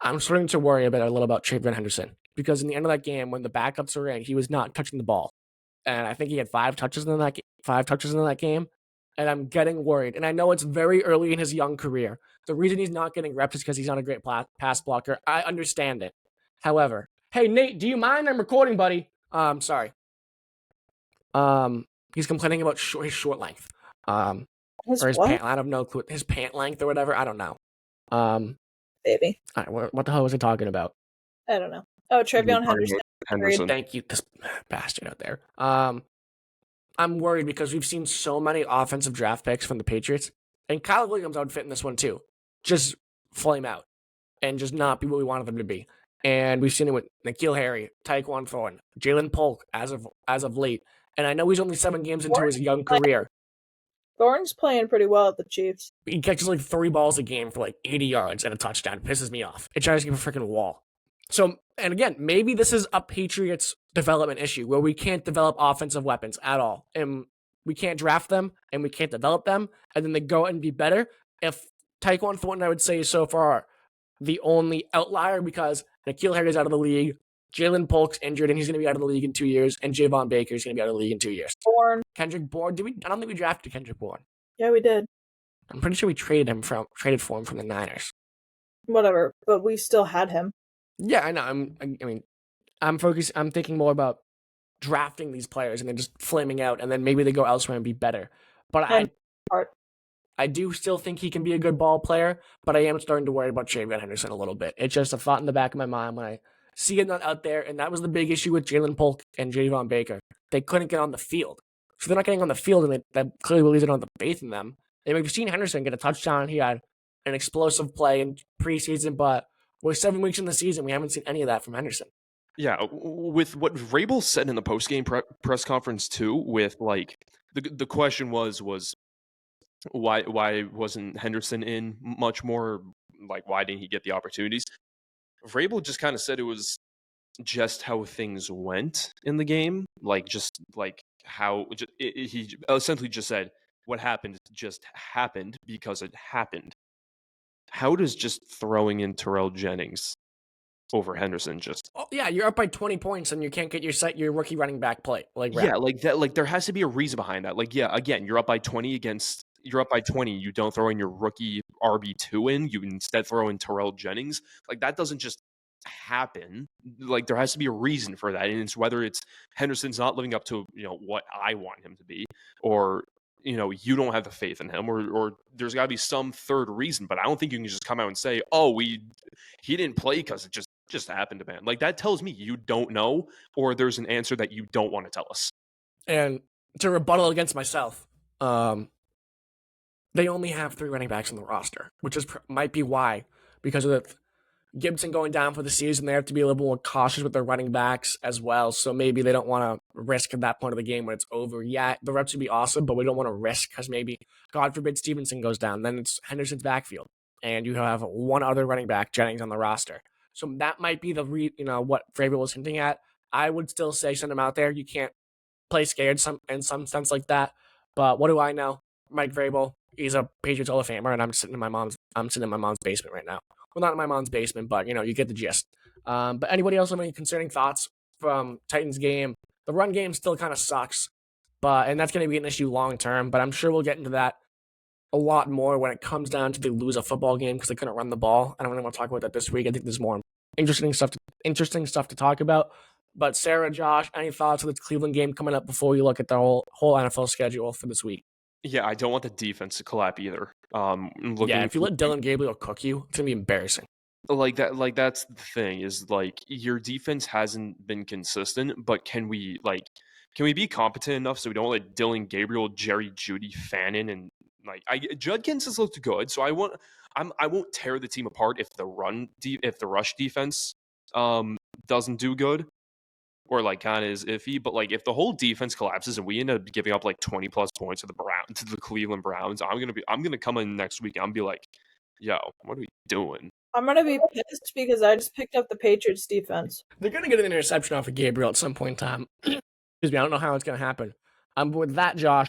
I'm starting to worry a little about TreVeyon Henderson because in the end of that game, when the backups were in, he was not touching the ball, and I think he had 5 touches in that game, and I'm getting worried. And I know it's very early in his young career. The reason he's not getting reps is because he's not a great pass blocker. I understand it. However, hey Nate, do you mind? I'm recording, buddy. Sorry. He's complaining about his short length. Or his pant. I don't know his pant length or whatever. I don't know. Baby. What the hell was he talking about? I don't know. Oh, TreVeyon Henderson. Thank you, this bastard out there. I'm worried because we've seen so many offensive draft picks from the Patriots, and Kyle Williams I would fit in this one too. Just flame out and just not be what we wanted them to be. And we've seen it with N'Keal Harry, Tyquan Thornton, Jalen Polk as of late. And I know he's only 7 games into his young career. Thornton's playing pretty well at the Chiefs. He catches like 3 balls a game for like 80 yards and a touchdown. It pisses me off. It drives me a freaking wall. So, and again, maybe this is a Patriots development issue where we can't develop offensive weapons at all. And we can't draft them and we can't develop them. And then they go out and be better. If Tyquan Thornton, I would say, is so far the only outlier because N'Keal Harry's out of the league. Jalen Polk's injured, and he's going to be out of the league in 2 years. And Javon Baker's going to be out of the league in 2 years. Kendrick Bourne. I don't think we drafted Kendrick Bourne. Yeah, we did. I'm pretty sure we traded for him from the Niners. Whatever, but we still had him. Yeah, I know. I'm thinking more about drafting these players and then just flaming out, and then maybe they go elsewhere and be better. But I do still think he can be a good ball player, but I am starting to worry about TreVeyon Henderson a little bit. It's just a thought in the back of my mind when I see it not out there, and that was the big issue with Jalen Polk and Javon Baker. They couldn't get on the field. So they're not getting on the field, and that clearly believes they don't have the faith in them. We've seen Henderson get a touchdown. He had an explosive play in preseason, but we're 7 weeks in the season. We haven't seen any of that from Henderson. Yeah, with what Vrabel said in the postgame press conference too, with like the question was why wasn't Henderson in much more? Like, why didn't he get the opportunities? Vrabel just kind of said it was just how things went in the game, like just like how he essentially just said what happened just happened because it happened. How does just throwing in Terrell Jennings over Henderson just? Oh, yeah, you're up by 20 points and you can't get your rookie running back play. Like that. Like there has to be a reason behind that. Like again, you're up by 20. You don't throw in your rookie RB2 in. You instead throw in Terrell Jennings. Like that doesn't just happen. Like there has to be a reason for that, and it's whether it's Henderson's not living up to what I want him to be, or you don't have the faith in him, or there's got to be some third reason. But I don't think you can just come out and say, "Oh, he didn't play because it just happened to man." Like that tells me you don't know, or there's an answer that you don't want to tell us. And to rebuttal against myself, they only have 3 running backs on the roster, which might be why, because of the Gibson going down for the season, they have to be a little more cautious with their running backs as well. So maybe they don't want to risk at that point of the game when it's over. Yeah, the reps would be awesome, but we don't want to risk because maybe, God forbid, Stevenson goes down. Then it's Henderson's backfield, and you have one other running back, Jennings, on the roster. So that might be what Vrabel was hinting at. I would still say send him out there. You can't play scared in some sense like that. But what do I know? Mike Vrabel, he's a Patriots Hall of Famer, and I'm sitting in my mom's basement right now. Well, not in my mom's basement, but you get the gist. But anybody else have any concerning thoughts from Titans game? The run game still kind of sucks, and that's going to be an issue long term. But I'm sure we'll get into that a lot more when it comes down to they lose a football game because they couldn't run the ball. I don't really want to talk about that this week. I think there's more interesting stuff to talk about. But Sarah, Josh, any thoughts on the Cleveland game coming up before you look at the whole NFL schedule for this week? Yeah, I don't want the defense to collapse either. If you let Dylan Gabriel cook you, it's gonna be embarrassing. Like that, that's the thing is like your defense hasn't been consistent, but can we be competent enough so we don't let Dylan Gabriel, Jerry Jeudy fan in and Judkins has looked good, so I won't tear the team apart if the rush defense doesn't do good. Or kind of is iffy, but if the whole defense collapses and we end up giving up 20 plus points to the Cleveland Browns, I'm gonna come in next week and I'm be like, yo, what are we doing? I'm gonna be pissed because I just picked up the Patriots defense. They're gonna get an interception off of Gabriel at some point in time. Excuse me, I don't know how it's gonna happen. With that, Josh,